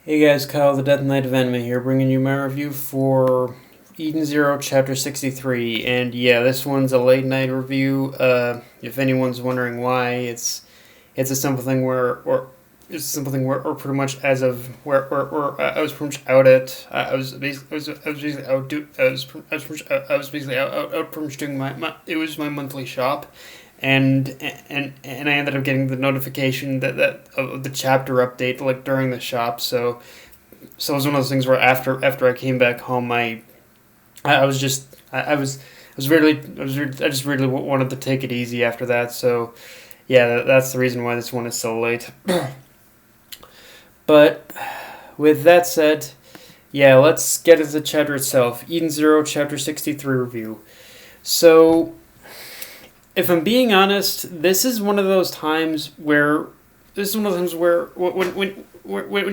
Hey guys, Kyle, the Death Knight of Anime here, bringing you my review for Eden Zero Chapter 63, and yeah, this one's a late night review. If anyone's wondering why, it's a simple thing or pretty much as of where I was pretty much out at. I was basically out pretty much doing my it was my monthly shop, and I ended up getting the notification that of the chapter update like during the shop. So it was one of those things where after I came back home, I was just I just really wanted to take it easy after that. So yeah, that's the reason why this one is so late. But with that said, yeah, let's get into the chapter itself. Eden Zero, Chapter 63 review. So, if I'm being honest, this is one of those times where when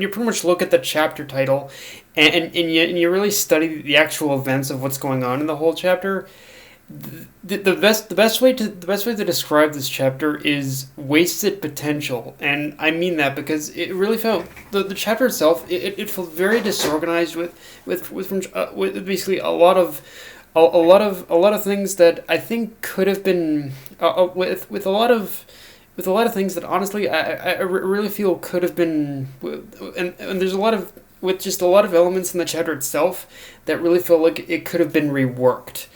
you pretty much look at the chapter title and you really study the actual events of what's going on in the whole chapter, the best way to describe this chapter is wasted potential, and I mean that because it really felt the chapter itself it felt very disorganized with basically a lot of things that I think could have been with a lot of things that honestly I really feel could have been, and there's a lot of with just a lot of elements in the chapter itself that really feel like it could have been reworked.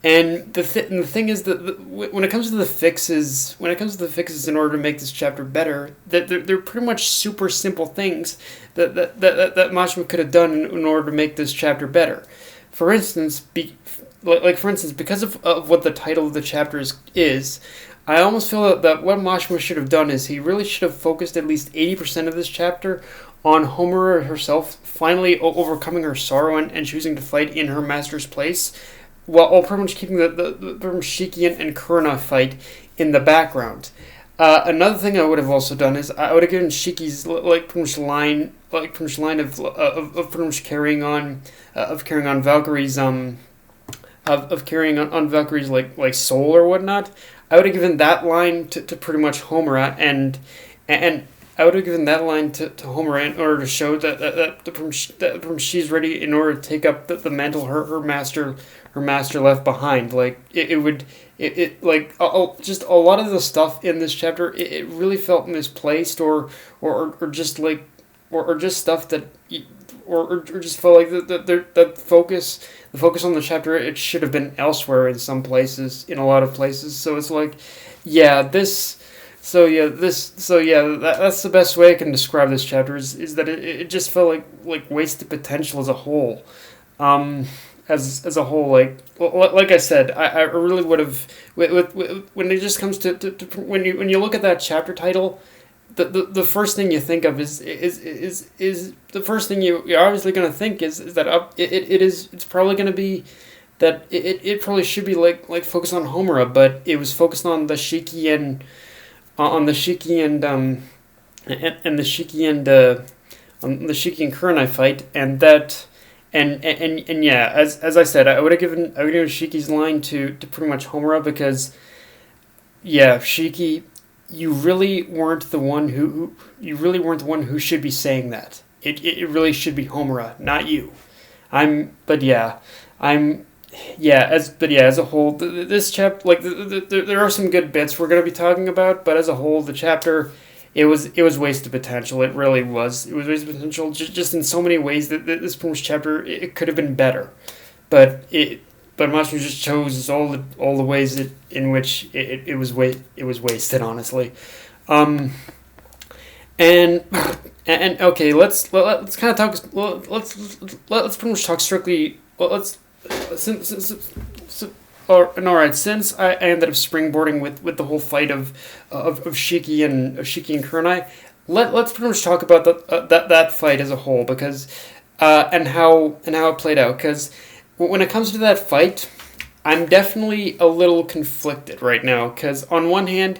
And the thing is that when it comes to the fixes, in order to make this chapter better, that they're pretty much super simple things that Mashima could have done in order to make this chapter better. For instance, because of what the title of the chapter is, I almost feel that what Mashima should have done is he really should have focused at least 80% of this chapter on Homura herself finally overcoming her sorrow and choosing to fight in her master's place, while pretty much keeping the Shiki and Kurona fight in the background. Another thing I would have also done is I would have given Shiki's line of pretty much carrying on Valkyrie's of carrying on Valkyrie's like soul or whatnot. I would have given that line to pretty much Homura, and I would have given that line to Homura in order to show that she's ready in order to take up the mantle her master left behind. Like just a lot of the stuff in this chapter it really felt misplaced or just stuff that or just felt like the focus on the chapter it should have been elsewhere in a lot of places. So it's like, that's the best way I can describe this chapter is that it just felt like wasted potential as a whole. As a whole, like I said, I really would have when it just comes to when you look at that chapter title. The first thing you think of is the first thing you're obviously going to think is that it's probably going to be that it probably should be like focused on Homura, but it was focused on the Shiki and the Shiki and Kurenai fight, and that and yeah, as I said, I would have given Shiki's line to pretty much Homura because Shiki, you really weren't the one who should be saying that. It really should be Homura, not you. As a whole, this chapter, there are some good bits we're gonna be talking about, but as a whole, the chapter, it was wasted potential. It really was. It was wasted potential, just in so many ways that this chapter it could have been better, but Mashima just chose all the ways in which it was wasted, honestly. And okay, let's kind of talk. Let's pretty much talk strictly. Since I ended up springboarding with the whole fight of Shiki and Kurenai, let's pretty much talk about that fight as a whole because and how it played out, because when it comes to that fight, I'm definitely a little conflicted right now, because on one hand,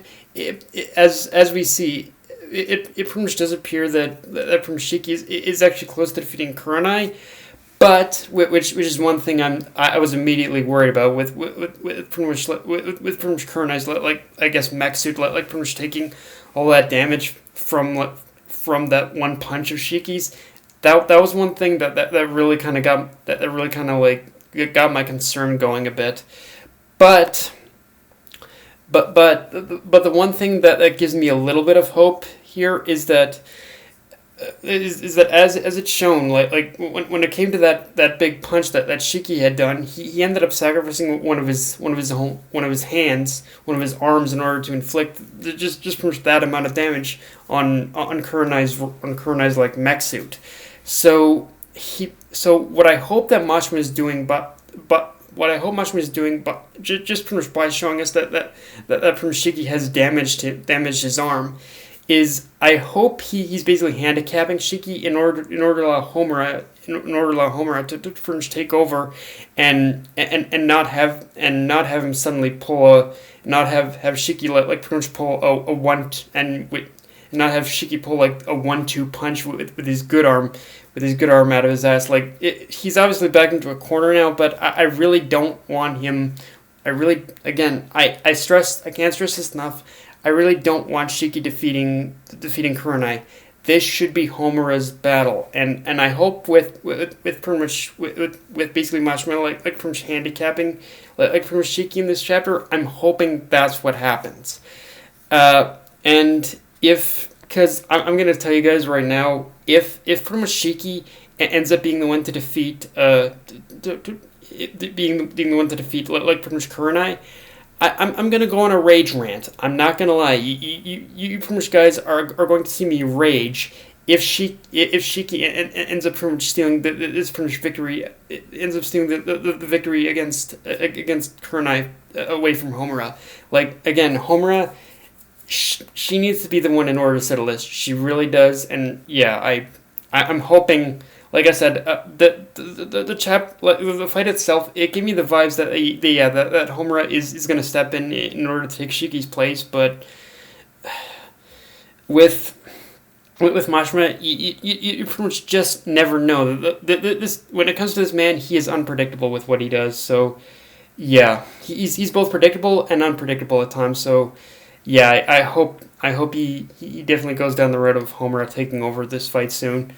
as we see, it pretty much does appear that Shiki is actually close to defeating Kurenai, but which is one thing I was immediately worried about with pretty much Kurenai's I guess mech suit pretty much taking all that damage from that one punch of Shiki's. that was one thing that really kind of got that really kind of like it got my concern going a bit. But but the one thing that gives me a little bit of hope here is that as it's shown, like when it came to that big punch that Shiki had done, he ended up sacrificing one of his hands, one of his arms, in order to inflict just pretty much that amount of damage on Kurenai's like mech suit. So what I hope that Mashima is doing, but what I hope Mashima is doing, but just pretty much by showing us that pretty much Shiki has damaged his arm, is I hope he's basically handicapping Shiki in order to allow Homura to pretty much take over and not have him suddenly not have Shiki like pretty much pull a one and not have Shiki pull like a 1-2 punch with his good arm out of his ass. Like he's obviously back into a corner now, but I really don't want him. I really, again, I can't stress this enough. I really don't want Shiki defeating Kurenai. This should be Homura's battle, and I hope with pretty much with basically Mashima like pretty much handicapping like pretty much Shiki in this chapter. I'm hoping that's what happens. And because I'm gonna tell you guys right now, if pretty much Shiki ends up being the one to defeat being the one to defeat like pretty much Kurenai, I'm gonna go on a rage rant. I'm not gonna lie. You pretty much guys are going to see me rage if Shiki ends up pretty much stealing this pretty much victory. Ends up stealing the victory against Kurenai away from Homura. Like again, Homura, she needs to be the one in order to settle this. She really does. And yeah, I'm hoping. Like I said, the fight itself, it gave me the vibes that Homura is going to step in order to take Shiki's place, but with Mashima, you pretty much just never know. This when it comes to this man, he is unpredictable with what he does. So yeah, he's both predictable and unpredictable at times. So yeah, I hope he definitely goes down the road of Homura taking over this fight soon.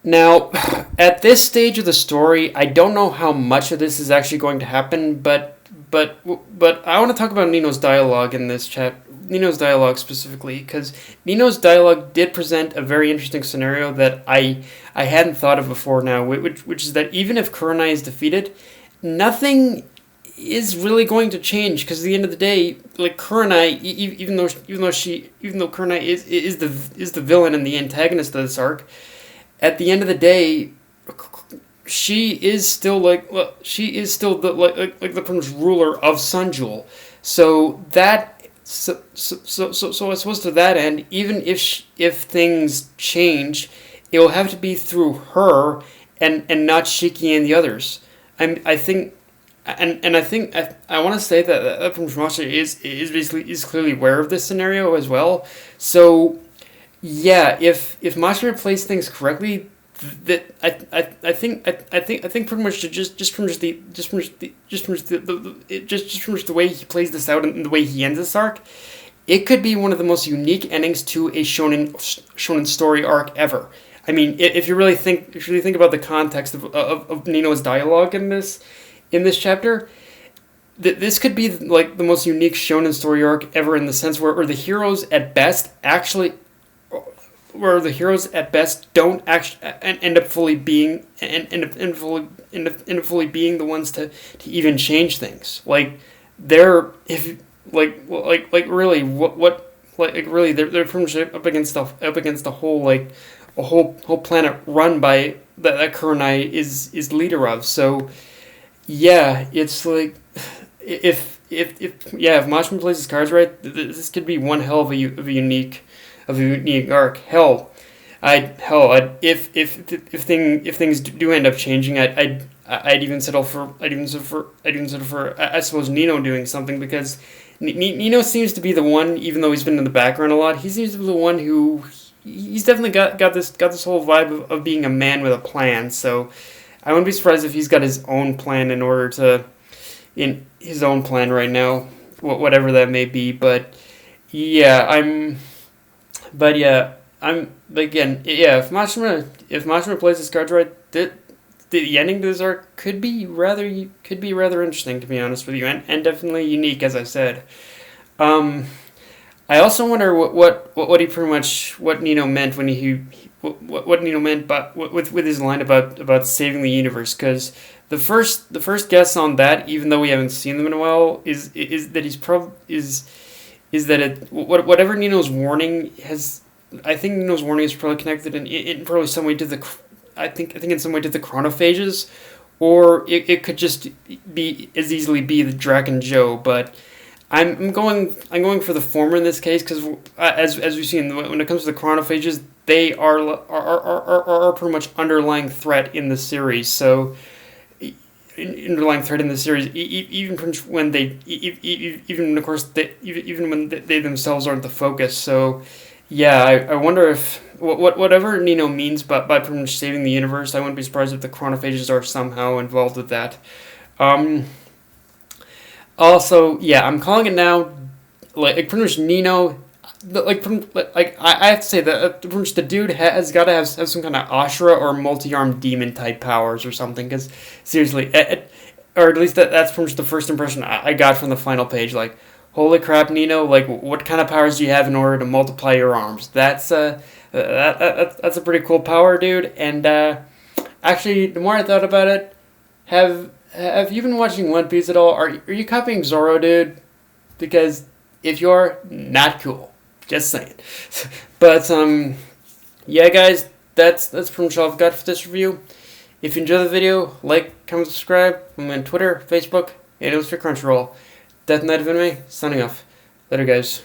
Now, at this stage of the story, I don't know how much of this is actually going to happen, but I want to talk about Nino's dialogue in this chat. Nino's dialogue specifically, because Nino's dialogue did present a very interesting scenario that I hadn't thought of before now, which is that even if Kurenai is defeated, nothing is really going to change, because at the end of the day, like Kurenai, even though Kurenai is the villain and the antagonist of this arc, at the end of the day, she is still the pretty much ruler of Sunjul. So I suppose to that end, even if things change, it will have to be through her and not Shiki and the others. I think I want to say that from Shmasha is clearly aware of this scenario as well. So yeah, if Mashima plays things correctly, that I think pretty much just from the way he plays this out and the way he ends this arc, it could be one of the most unique endings to a shonen story arc ever. I mean, if you really think about the context of Nino's dialogue in this chapter, this could be like the most unique shonen story arc ever, in the sense where the heroes at best don't actually end up fully being the ones to even change things. Like they're they're pretty much up against a whole planet run by that Kurenai is leader of. So yeah, it's like if Mashima plays his cards right, this could be one hell of a unique arc. If things do end up changing, I'd even settle for I suppose Nino doing something, because Nino seems to be the one, even though he's been in the background a lot, he seems to be the one who he's definitely got this whole vibe of being a man with a plan. So I wouldn't be surprised if he's got his own plan in his own plan right now, whatever that may be. But yeah, I'm again, yeah. If Mashima plays his cards right, the ending to this arc could be rather interesting, to be honest with you, and definitely unique, as I said. Um, I also wonder what he pretty much what Nino meant when what Nino meant, but with his line about saving the universe, because the first guess on that, even though we haven't seen them in a while, is that is that whatever Nino's warning has. I think Nino's warning is probably connected in probably some way to I think in some way to the chronophages, or it could just be as easily be the Draken Joe, but I'm going for the former in this case because as we've seen when it comes to the chronophages, they are pretty much underlying threat in the series. So underlying threat in the series, even when even of course even when they themselves aren't the focus. So yeah, I wonder if whatever Nino means by pretty much saving the universe, I wouldn't be surprised if the chronophages are somehow involved with that. Um, Also, yeah, I'm calling it now. Like pretty much Nino, I have to say that pretty much the dude has got to have some kind of Ashura or multi-armed demon type powers or something. Because seriously, or at least that's pretty much the first impression I got from the final page. Like, holy crap, Nino! Like, what kind of powers do you have in order to multiply your arms? That's a pretty cool power, dude. And actually, the more I thought about it, have you been watching One Piece at all? Are you copying Zoro, dude? Because if you are, not cool. Just saying. But yeah, guys, that's pretty much all I've got for this review. If you enjoyed the video, like, comment, subscribe. I'm on Twitter, Facebook, and it was for Crunchyroll. Death Knight of Anime, signing off. Later, guys.